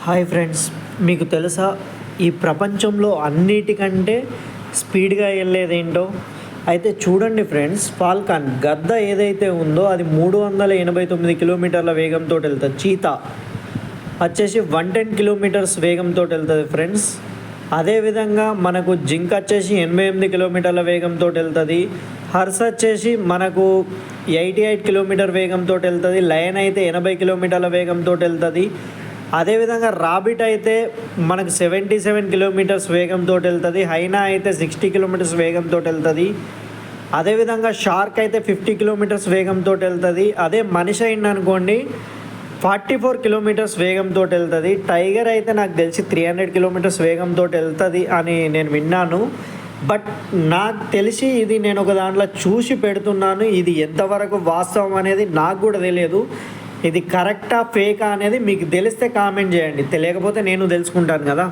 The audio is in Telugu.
హాయ్ ఫ్రెండ్స్, మీకు తెలుసా ఈ ప్రపంచంలో అన్నిటికంటే స్పీడ్గా వెళ్ళేదేంటో? అయితే చూడండి ఫ్రెండ్స్, ఫాల్కాన్ గద్ద ఏదైతే ఉందో అది 389 కిలోమీటర్ల వేగంతో వెళ్తుంది. చీతా వచ్చేసి 110 కిలోమీటర్స్ వేగంతో వెళ్తుంది ఫ్రెండ్స్. అదేవిధంగా మనకు జింక్ వచ్చేసి 88 కిలోమీటర్ల వేగంతో వెళ్తుంది. హర్స్ వచ్చేసి మనకు 88 కిలోమీటర్ వేగంతో వెళ్తుంది. లయన్ అయితే 80 కిలోమీటర్ల వేగంతో వెళ్తుంది. అదేవిధంగా రాబిట్ అయితే మనకు 77 కిలోమీటర్స్ వేగంతో వెళ్తుంది. హైనా అయితే 60 కిలోమీటర్స్ వేగంతో వెళ్తుంది. అదేవిధంగా షార్క్ అయితే 50 కిలోమీటర్స్ వేగంతో వెళ్తుంది. అదే మనిషి అయింది అనుకోండి 44 కిలోమీటర్స్ వేగంతో వెళ్తుంది. టైగర్ అయితే నాకు తెలిసి 300 కిలోమీటర్స్ వేగంతో వెళ్తుంది అని నేను విన్నాను. బట్ నాకు తెలిసి ఇది నేను ఒక దాంట్లో చూసి పెడుతున్నాను. ఇది ఎంతవరకు వాస్తవం అనేది నాకు కూడా తెలియదు. ఇది కరెక్టా ఫేకా అనేది మీకు తెలిస్తే కామెంట్ చేయండి. తెలియకపోతే నేను తెలుసుకుంటాను కదా.